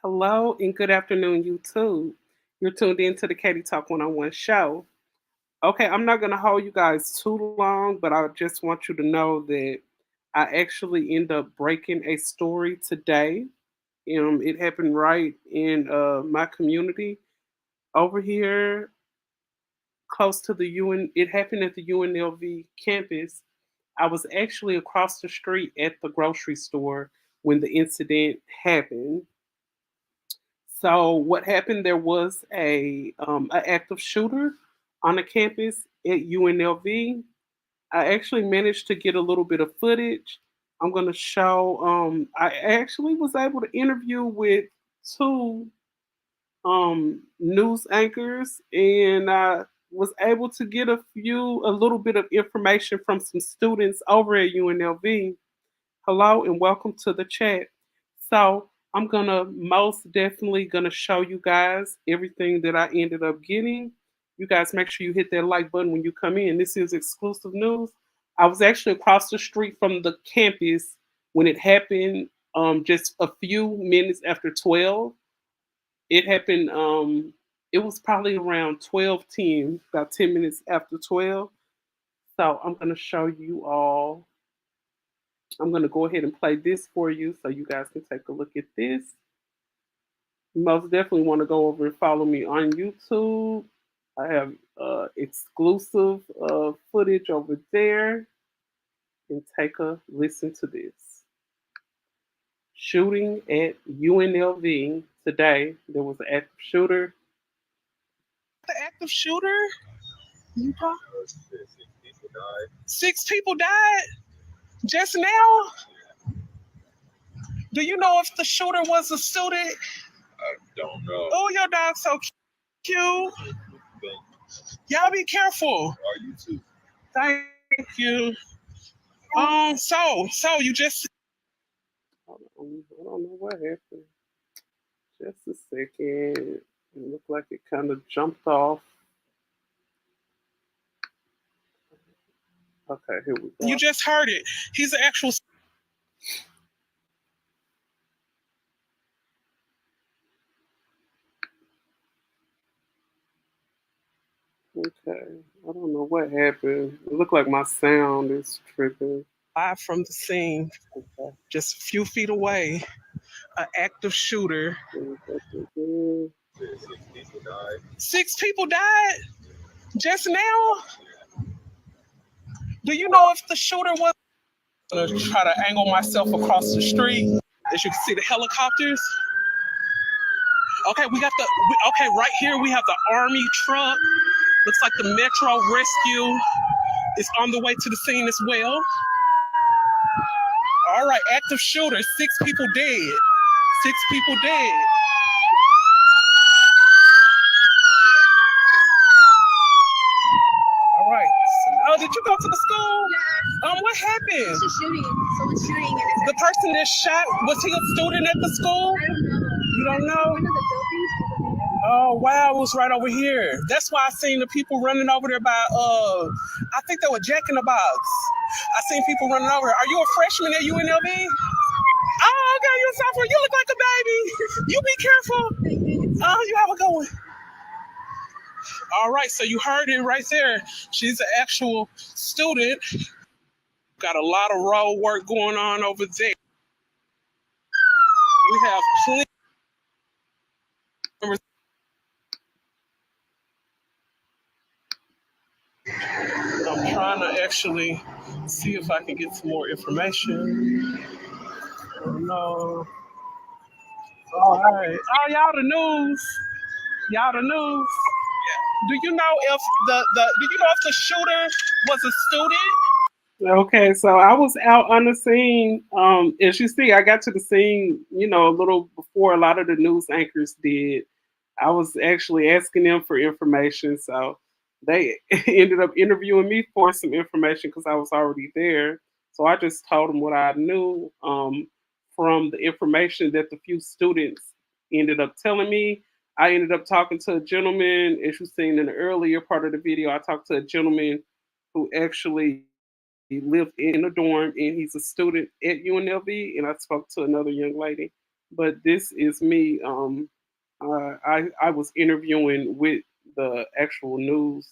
Hello and good afternoon, YouTube. You're tuned in to the Katie Talk One-on-One show. Okay, I'm not going to hold you guys too long, but I just want you to know that I actually end up breaking a story today. It happened right in my community over here, close to the UN. It happened at the UNLV campus. I was actually across the street at the grocery store when the incident happened. So what happened? There was a active shooter on the campus at UNLV. I actually managed to get a little bit of footage. I'm gonna show. I actually was able to interview with two news anchors, and I was able to get a little bit of information from some students over at UNLV. Hello and welcome to the chat. So I'm gonna most definitely gonna show you guys everything that I ended up getting. You guys make sure you hit that like button when you come in. This is exclusive news. I was actually across the street from the campus when it happened, just a few minutes after 12. It happened, it was probably around 12:10, about 10 minutes after 12. So I'm gonna show you all. I'm going to go ahead and play this for you so you guys can take a look at this. You most definitely want to go over and follow me on YouTube. I have exclusive footage over there. And take a listen to this. Shooting at UNLV today. There was an active shooter. The active shooter? Utah? 6 people died just now? Do you know if the shooter was a student? I don't know. Oh, your dog's so cute. Y'all be careful. Are you too? Thank you. So you just. Hold on, I don't know what happened. Just a second. It looked like it kind of jumped off. Okay, here we go. You just heard it. He's an actual. Okay, I don't know what happened. It looked like my sound is tripping. Live from the scene, okay. Just a few feet away, an active shooter. 6 people died just now? Do you know if the shooter was? I'm gonna try to angle myself across the street. As you can see, the helicopters. Okay, okay, right here we have the Army truck. Looks like the Metro Rescue is on the way to the scene as well. All right, active shooter, 6 people dead. 6 people dead. All right. Oh, did you go to the school? Yeah. What happened? It's a shooting. Someone's shooting. The person that shot, was he a student at the school? I don't know. You don't know? One of the buildings. Oh wow, it was right over here. That's why I seen the people running over there by I think they were Jack in the Box. I seen people running over. Are you a freshman at UNLV? Oh, okay, you're a sophomore. You look like a baby. You be careful. Oh, you have a good one. All right, so you heard it right there. She's an actual student. Got a lot of road work going on over there. We have plenty. I'm trying to actually see if I can get some more information. Oh, no. All right. Oh, y'all the news. Y'all the news. Do you know if the shooter was a student? Okay, so I was out on the scene. As you see, I got to the scene, a little before a lot of the news anchors did. I was actually asking them for information, so they ended up interviewing me for some information because I was already there. So I just told them what I knew from the information that the few students ended up telling me. I ended up talking to a gentleman, as you've seen in the earlier part of the video. I talked to a gentleman who actually lived in a dorm and he's a student at UNLV. And I spoke to another young lady but this is me. I was interviewing with the actual news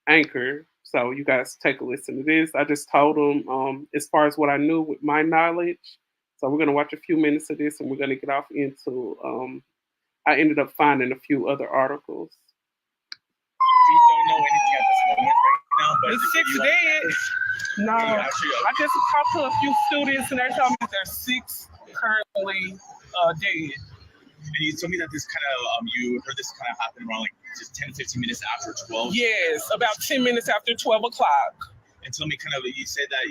anchor. So you guys take a listen to this. I just told them as far as what I knew with my knowledge. So we're gonna watch a few minutes of this, and we're gonna get off into. I ended up finding a few other articles. We don't know anything at this moment right now, but It's six dead. No, I just talked to a few students, and they told me there's 6 currently dead. And you told me that this kind of, you heard this kind of happen around like just 10, 15 minutes after 12. Yes, about 10 minutes after 12 o'clock. And tell me kind of, you said that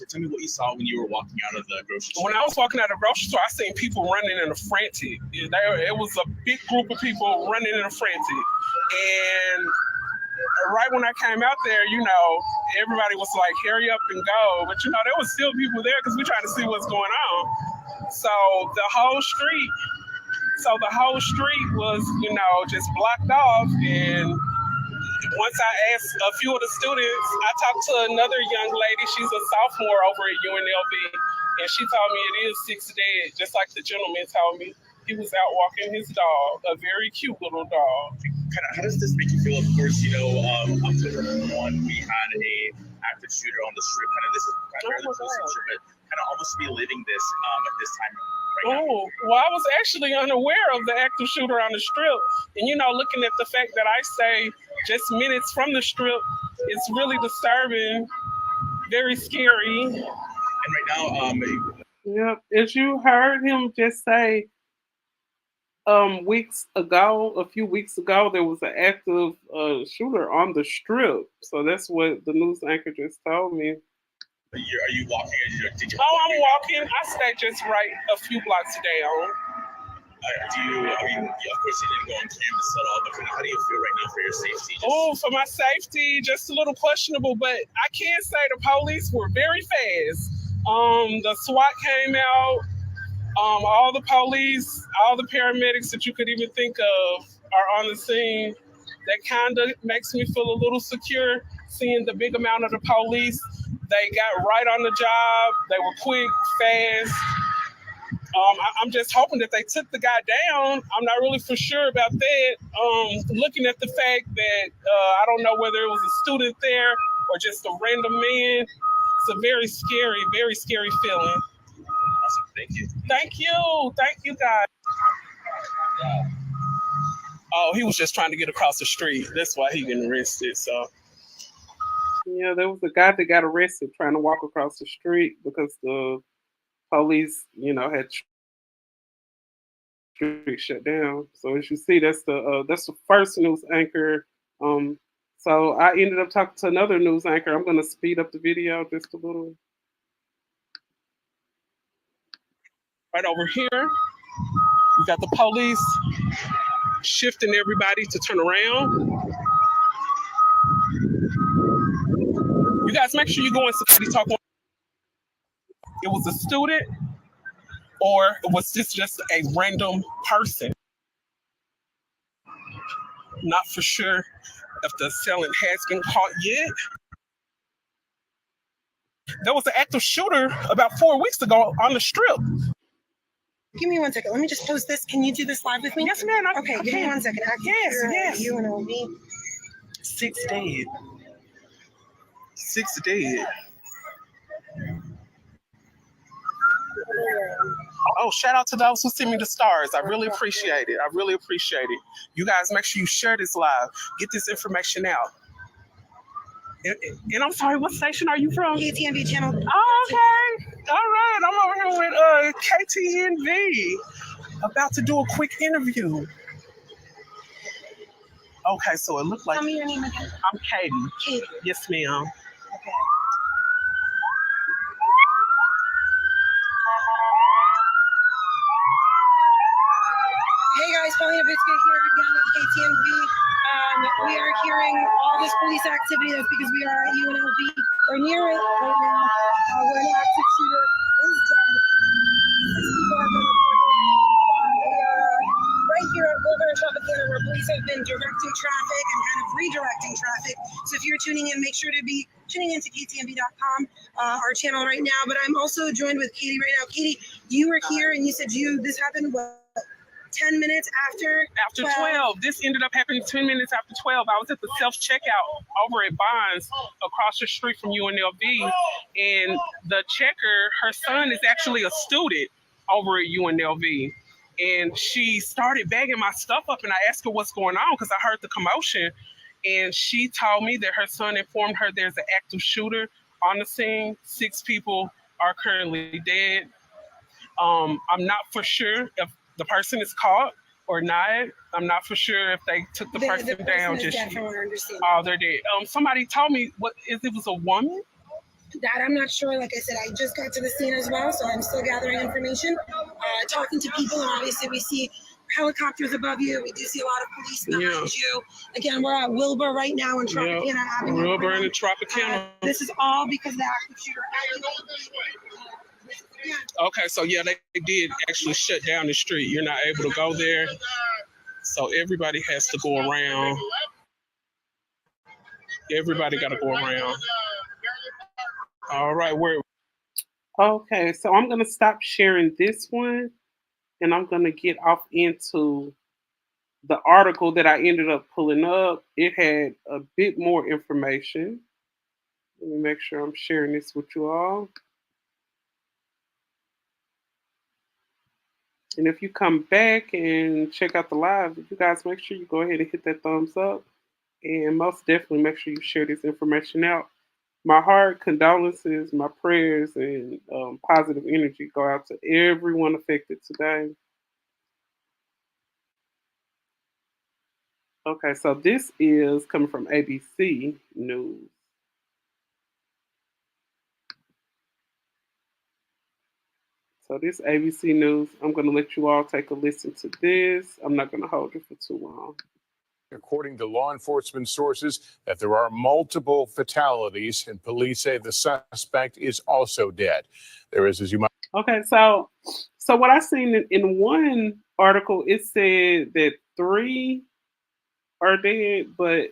tell me what you saw when you were walking out of the grocery store. When I was walking out of the grocery store, I seen people running in a frantic. It was a big group of people running in a frantic. And right when I came out there, everybody was like, hurry up and go. But, there was still people there because we're trying to see what's going on. So the whole street was, just blocked off. And once I asked a few of the students, I talked to another young lady. She's a sophomore over at UNLV. And she told me it is 6 dead, just like the gentleman told me. He was out walking his dog, a very cute little dog. How does this make you feel? Of course, October 1, we had a active shooter on the strip. This is primarily the strip, but kind of almost be living this at this time right now. Oh, well, I was actually unaware of the active shooter on the strip. And, looking at the fact that I stay just minutes from the strip, it's really disturbing, very scary. And right now, yep, as you heard him just say, a few weeks ago, there was an active shooter on the strip. So that's what the news anchor just told me. Are you walking? I'm walking. I stay just right a few blocks down. Of course, you didn't go on campus at all, but how do you feel right now for your safety? For my safety, just a little questionable, but I can say the police were very fast. The SWAT came out. All the police, all the paramedics that you could even think of are on the scene. That kind of makes me feel a little secure, seeing the big amount of the police. They got right on the job. They were quick, fast. I'm just hoping that they took the guy down. I'm not really for sure about that. Looking at the fact that I don't know whether it was a student there or just a random man. It's a very scary feeling. Awesome. Thank you. Thank you, guys. Oh, he was just trying to get across the street. That's why he didn't arrested. So, yeah, there was a guy that got arrested trying to walk across the street because the police, had street shut down. So as you see, that's the first news anchor. So I ended up talking to another news anchor. I'm going to speed up the video just a little. Right over here, we got the police shifting everybody to turn around. You guys make sure you go and somebody talk. It was a student, or was this just a random person? Not for sure if the assailant has been caught yet. There was an active shooter about 4 weeks ago on the strip. Give me 1 second. Let me just post this. Can you do this live with me? Yes, ma'am. Okay, give me 1 second. Yes. UNLV. 6 dead. 6 dead. Oh, shout out to those who send me the stars. I really appreciate it. You guys make sure you share this live. Get this information out. And I'm sorry, what station are you from? KTNV channel. Oh, okay. All right. I'm over here with KTNV. About to do a quick interview. Okay, so it looked like... Tell me your name again. I'm Katie. Katie. Yes, ma'am. Okay. Hey guys, Paulina Bitska here again with KTNV. We are hearing all this police activity. That's because we are at UNLV. We're near it right now. Where an active shooter is dead. People have been reported. We are right here at Boulder and Traffic Center where police have been directing traffic and kind of redirecting traffic. So if you're tuning in, make sure to be tuning into KTMV.com, our channel right now. But I'm also joined with Katie right now. Katie, you were here and you said this happened, what, 10 minutes after? After 12. This ended up happening 10 minutes after 12. I was at the self-checkout over at Bonds across the street from UNLV. And the checker, her son is actually a student over at UNLV. And she started bagging my stuff up and I asked her what's going on because I heard the commotion. And she told me that her son informed her there's an active shooter on the scene. 6 people are currently dead. I'm not for sure if the person is caught or not. I'm not for sure if they took the person down. Just dead, from what I understand. Oh, they're dead. Somebody told me it was a woman. That I'm not sure. Like I said, I just got to the scene as well, so I'm still gathering information, talking to people, and obviously we see helicopters above you. We do see a lot of police behind you. Again, we're at Wilbur right now in Tropicana Avenue. Wilbur and Tropicana. This is all because of the active shooter. Okay, so yeah, they did actually shut down the street. You're not able to go there. So everybody has to go around. Everybody got to go around. All right, okay, so I'm going to stop sharing this one and I'm going to get off into the article that I ended up pulling up. It had a bit more information. Let me make sure I'm sharing this with you all. And if you come back and check out the live, you guys make sure you go ahead and hit that thumbs up. And most definitely make sure you share this information out. My heart, condolences, my prayers, and positive energy go out to everyone affected today. Okay, so this is coming from ABC News. So this ABC News, I'm going to let you all take a listen to this. I'm not going to hold it for too long. According to law enforcement sources, that there are multiple fatalities, and police say the suspect is also dead. There is, as you might. Okay, so what I seen in one article, it said that 3 are dead, but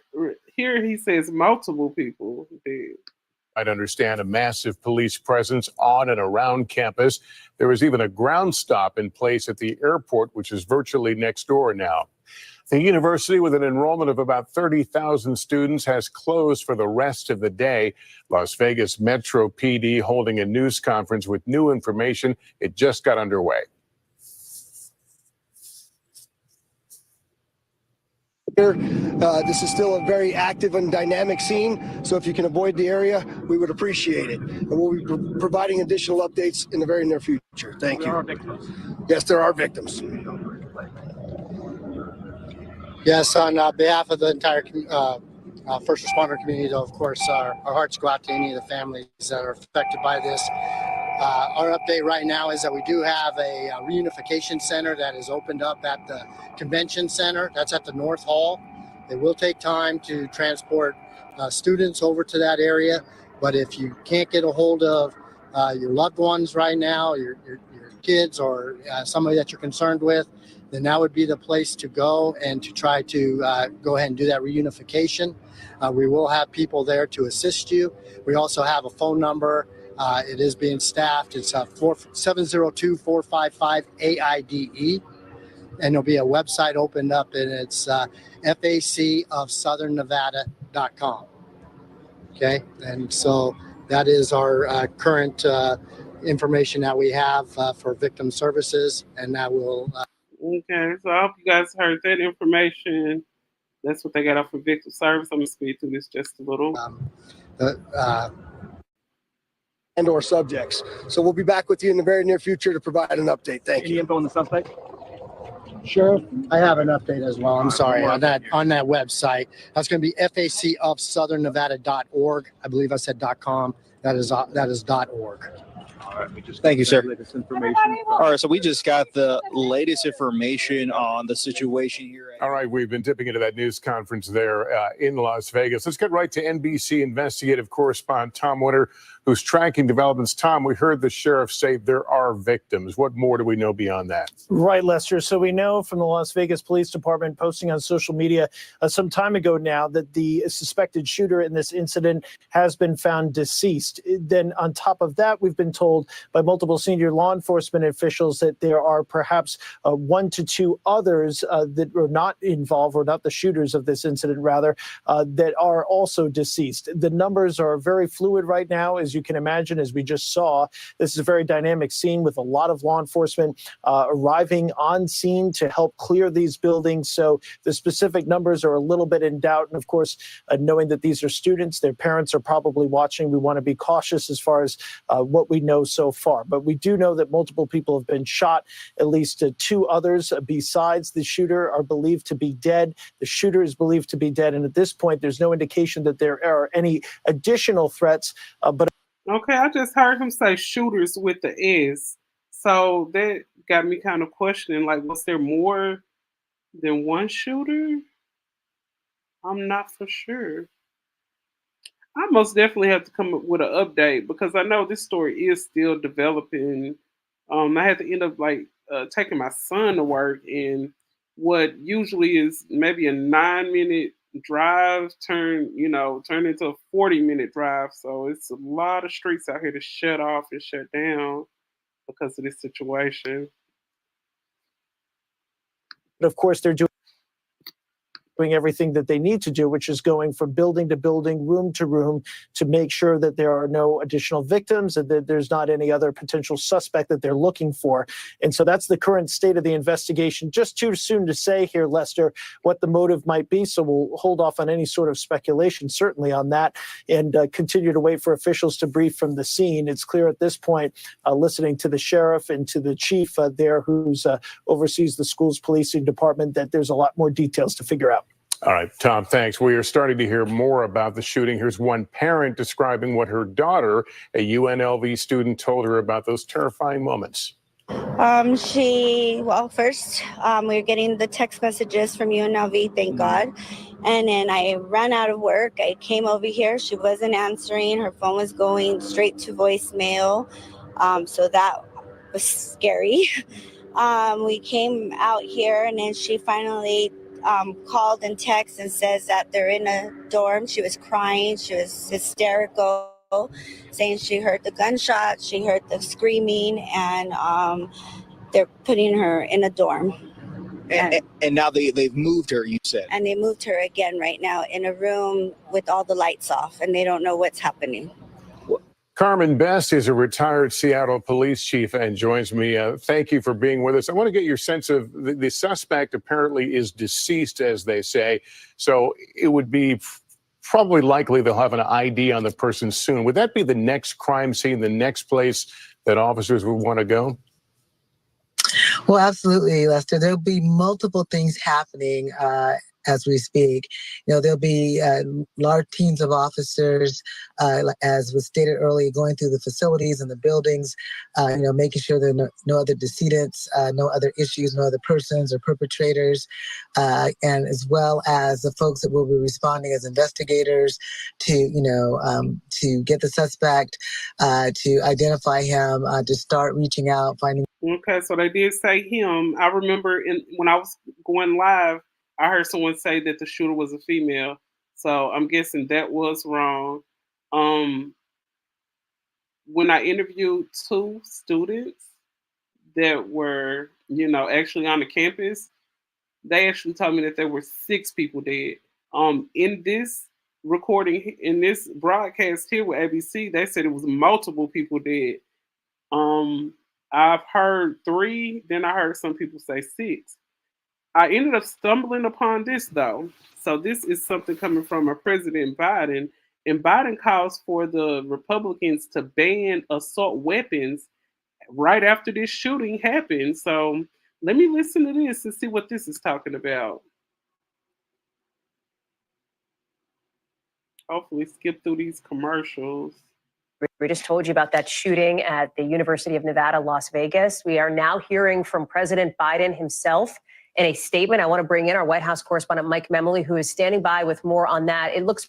here he says multiple people dead. I'd understand a massive police presence on and around campus. There is even a ground stop in place at the airport, which is virtually next door now. The university, with an enrollment of about 30,000 students, has closed for the rest of the day. Las Vegas Metro PD holding a news conference with new information. It just got underway. This is still a very active and dynamic scene, so if you can avoid the area, we would appreciate it. And we'll be providing additional updates in the very near future. Thank you. There are victims. Yes, there are victims. Yes, on behalf of the entire first responder community, of course, our hearts go out to any of the families that are affected by this. Our update right now is that we do have a reunification center that is opened up at the convention center. That's at the North Hall. It will take time to transport students over to that area, but if you can't get a hold of your loved ones right now, your kids or somebody that you're concerned with, then that would be the place to go and to try to go ahead and do that reunification. We will have people there to assist you. We also have a phone number. It is being staffed. It's 702-455-AIDE. And there'll be a website opened up, and it's facofsouthernnevada.com. Okay, and so that is our current information that we have for victim services, and that will... Okay, so I hope you guys heard that information. That's what they got off for victim service. I'm going to speed through this just a little. And or subjects. So we'll be back with you in the very near future to provide an update. Thank you. Any info on the suspect? Sheriff, I have an update as well. I'm sorry, on that website. That's going to be facofsouthernnevada.org. I believe I said .com. That is .org. Thank you, sir. All right, so we just got the latest information on the situation here. All right, we've been dipping into that news conference there in Las Vegas. Let's get right to NBC investigative correspondent Tom Winter, who's tracking developments. Tom, we heard the sheriff say there are victims. What more do we know beyond that? Right, Lester. So we know from the Las Vegas Police Department posting on social media some time ago now that the suspected shooter in this incident has been found deceased. Then on top of that, we've been told by multiple senior law enforcement officials that there are perhaps 1 to 2 others that are not involved, or not the shooters of this incident, rather, that are also deceased. The numbers are very fluid right now, as you can imagine, as we just saw. This is a very dynamic scene with a lot of law enforcement arriving on scene to help clear these buildings. So the specific numbers are a little bit in doubt. And of course, knowing that these are students, their parents are probably watching. We want to be cautious as far as what we know so far. But we do know that multiple people have been shot. At least 2 others besides the shooter are believed to be dead. The shooter is believed to be dead. And at this point, there's no indication that there are any additional threats. But Okay, I just heard him say shooters with the S. So that got me kind of questioning, like, was there more than one shooter? I'm not for sure. I most definitely have to come up with an update because I know this story is still developing. I had to end up like taking my son to work, and what usually is maybe a 9-minute drive turn into a 40-minute drive. So it's a lot of streets out here to shut off and shut down because of this situation. of course, they're doing everything that they need to do, which is going from building to building, room to room, to make sure that there are no additional victims and that there's not any other potential suspect that they're looking for. And so that's the current state of the investigation. Just too soon to say here, Lester, what the motive might be. So we'll hold off on any sort of speculation, certainly on that, and continue to wait for officials to brief from the scene. It's clear at this point, listening to the sheriff and to the chief there who's oversees the school's policing department, that there's a lot more details to figure out. All right, Tom, thanks. We are starting to hear more about the shooting. Here's one parent describing what her daughter, a UNLV student, told her about those terrifying moments. First, we were getting the text messages from UNLV, thank God. And then I ran out of work. I came over here. She wasn't answering. Her phone was going straight to voicemail. So that was scary. We came out here, and then she finally called and texted and says that they're in a dorm. She was crying. She was hysterical, saying she heard the gunshots, she heard the screaming, and they're putting her in a dorm. And now they've moved her, you said. And they moved her again right now in a room with all the lights off, and they don't know what's happening. Carmen Best is a retired Seattle police chief and joins me. Thank you for being with us. I want to get your sense of the suspect apparently is deceased, as they say. So it would be probably likely they'll have an ID on the person soon. Would that be the next crime scene, the next place that officers would want to go? Well, absolutely, Lester. There'll be multiple things happening as we speak. You know, there'll be large teams of officers, as was stated earlier, going through the facilities and the buildings, making sure there are no other decedents, no other issues, no other persons or perpetrators, and as well as the folks that will be responding as investigators to get the suspect, to identify him, to start reaching out, finding. Okay, so they did say him. I remember when I was going live, I heard someone say that the shooter was a female. So I'm guessing that was wrong. When I interviewed 2 students that were, actually on the campus, they actually told me that there were 6 people dead. In this recording, in this broadcast here with ABC, they said it was multiple people dead. I've heard 3, then I heard some people say 6. I ended up stumbling upon this, though. So this is something coming from President Biden. And Biden calls for the Republicans to ban assault weapons right after this shooting happened. So let me listen to this and see what this is talking about. Hopefully skip through these commercials. We just told you about that shooting at the University of Nevada, Las Vegas. We are now hearing from President Biden himself in a statement. I want to bring in our White House correspondent, Mike Memoli, who is standing by with more on that. It looks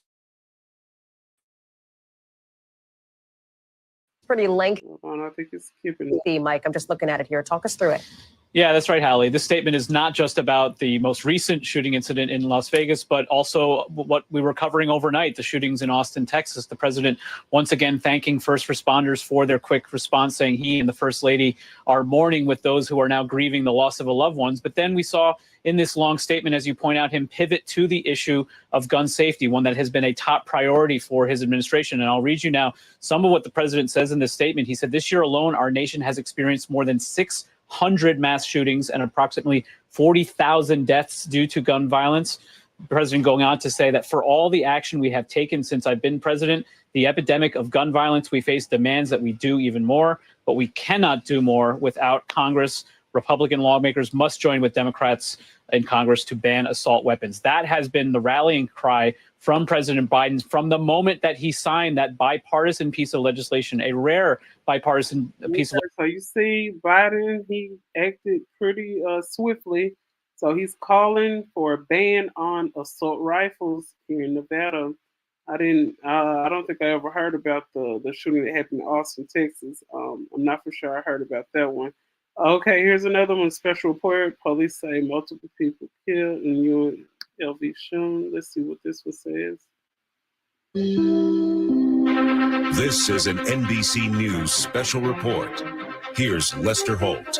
pretty lengthy. I think it's skipping. Mike, I'm just looking at it here. Talk us through it. Yeah, that's right, Hallie. This statement is not just about the most recent shooting incident in Las Vegas, but also what we were covering overnight, the shootings in Austin, Texas. The president once again thanking first responders for their quick response, saying he and the first lady are mourning with those who are now grieving the loss of a loved ones. But then we saw in this long statement, as you point out, him pivot to the issue of gun safety, one that has been a top priority for his administration. And I'll read you now some of what the president says in this statement. He said, "This year alone, our nation has experienced more than 600 mass shootings and approximately 40,000 deaths due to gun violence." The president going on to say that for all the action we have taken since I've been president, the epidemic of gun violence we face demands that we do even more, but we cannot do more without Congress. Republican lawmakers must join with Democrats in Congress to ban assault weapons. That has been the rallying cry from President Biden from the moment that he signed that bipartisan piece of legislation, a rare bipartisan piece of legislation. So you see, Biden, he acted pretty swiftly. So he's calling for a ban on assault rifles here in Nevada. I don't think I ever heard about the shooting that happened in Austin, Texas. I'm not for sure I heard about that one. Okay, here's another one. Special report. Police say multiple people killed in UNLV shooting. Let's see what this one says. This is an NBC News special report. Here's Lester Holt.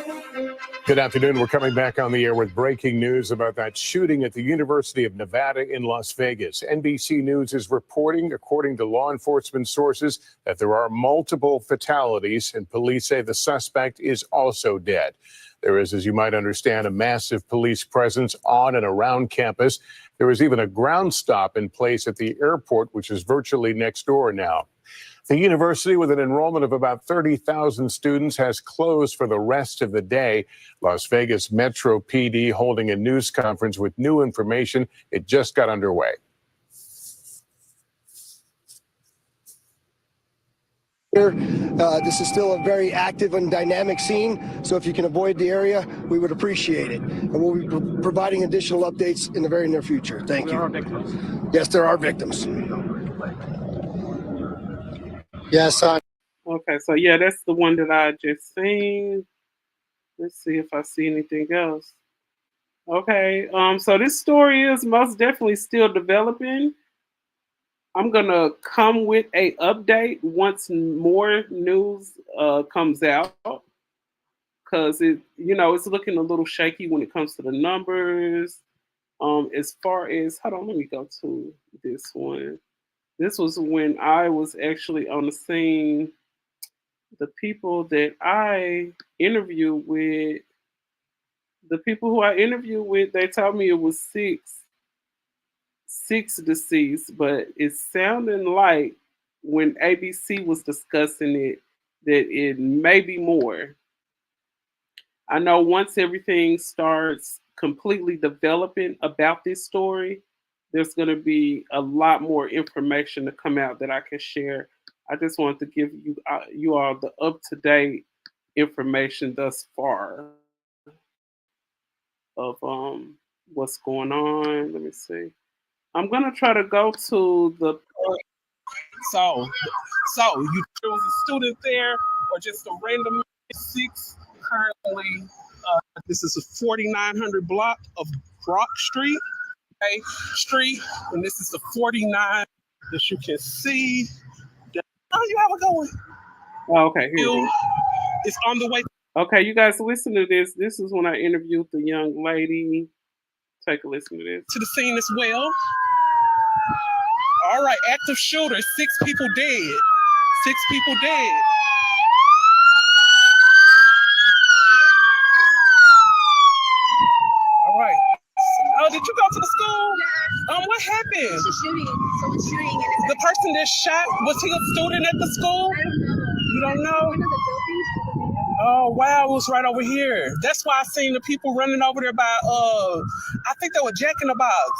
Good afternoon. We're coming back on the air with breaking news about that shooting at the University of Nevada in Las Vegas. NBC News is reporting, according to law enforcement sources, that there are multiple fatalities, and police say the suspect is also dead. There is, as you might understand, a massive police presence on and around campus. There is even a ground stop in place at the airport, which is virtually next door now. The university, with an enrollment of about 30,000 students, has closed for the rest of the day. Las Vegas Metro PD holding a news conference with new information. It just got underway. This is still a very active and dynamic scene, so if you can avoid the area, we would appreciate it. And we'll be providing additional updates in the very near future. Thank you. There are victims. Yes, there are victims. Yes. Okay, so yeah, that's the one that I just seen. Let's see if I see anything else. Okay, so this story is most definitely still developing. I'm gonna come with a update once more news comes out, because it's looking a little shaky when it comes to the numbers. As far as, hold on, let me go to this one. This was when I was actually on the scene. The people that I interviewed with, they told me it was six deceased, but it's sounding like when ABC was discussing it, that it may be more. I know once everything starts completely developing about this story, there's going to be a lot more information to come out that I can share. I just wanted to give you all the up-to-date information thus far of what's going on. Let me see. I'm going to try to go to the... So you there was a student there, or just a random 6 currently? This is a 4900 block of Brock Street. Street, and this is the 49 that you can see. How you have it going? Oh, okay, here it's on the way. Okay, you guys listen to this. This is when I interviewed the young lady. Take a listen to this. To the scene as well. All right, active shooter, 6 people dead. 6 people dead. All right. Oh, did you go to the school? Yeah. What happened? It's a shooting. Someone shooting. The person that shot, was he a student at the school? I don't know. You don't know? One of the buildings. Oh, wow, it was right over here. That's why I seen the people running over there by, I think they were Jack in the Box.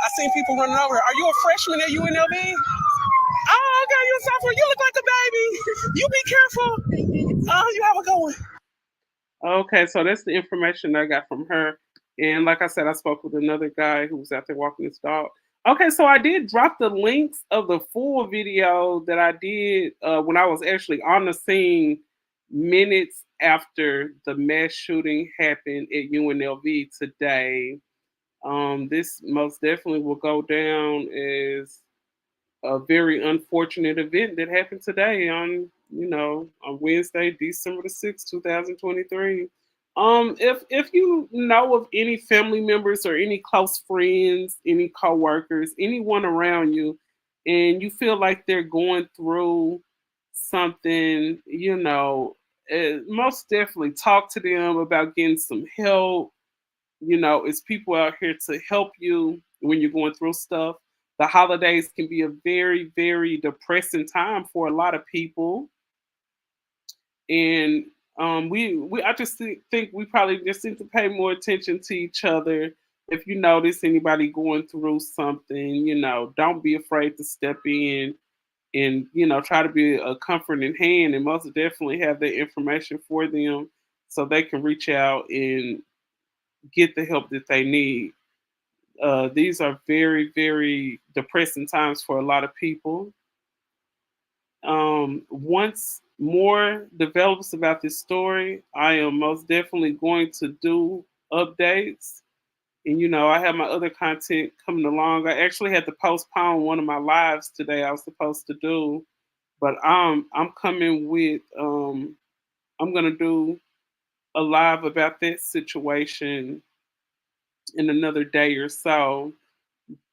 I seen people running over there. Are you a freshman at UNLV? Oh, okay, you're suffering. You look like a baby. You be careful. Oh, you have a good one. Okay, so that's the information I got from her. And like I said, I spoke with another guy who was out there walking his dog. Okay, so I did drop the links of the full video that I did when I was actually on the scene minutes after the mass shooting happened at UNLV today. This most definitely will go down as a very unfortunate event that happened today on, on Wednesday, December the 6th, 2023. If you know of any family members or any close friends, any coworkers, anyone around you, and you feel like they're going through something, most definitely talk to them about getting some help. It's people out here to help you when you're going through stuff. The holidays can be a very, very depressing time for a lot of people, and I just think we probably just need to pay more attention to each other. If you notice anybody going through something, don't be afraid to step in and try to be a comforting hand, and most definitely have the information for them so they can reach out and get the help that they need. These are very, very depressing times for a lot of people. Once more develops about this story, I am most definitely going to do updates. And I have my other content coming along. I actually had to postpone one of my lives today I was supposed to do, but I'm coming with I'm gonna do a live about that situation in another day or so.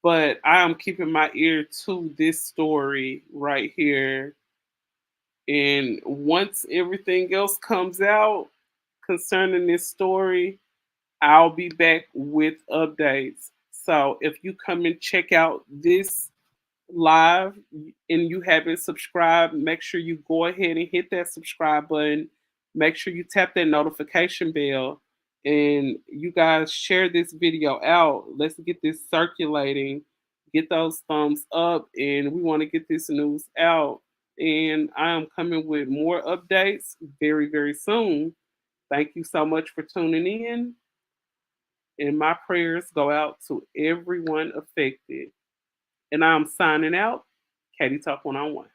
But I am keeping my ear to this story right here. And once everything else comes out concerning this story, I'll be back with updates. So if you come and check out this live and you haven't subscribed, make sure you go ahead and hit that subscribe button. Make sure you tap that notification bell and you guys share this video out. Let's get this circulating. Get those thumbs up, and we want to get this news out. And I am coming with more updates very, very soon. Thank you so much for tuning in. And my prayers go out to everyone affected. And I'm signing out. Katie Talk 1-on-1.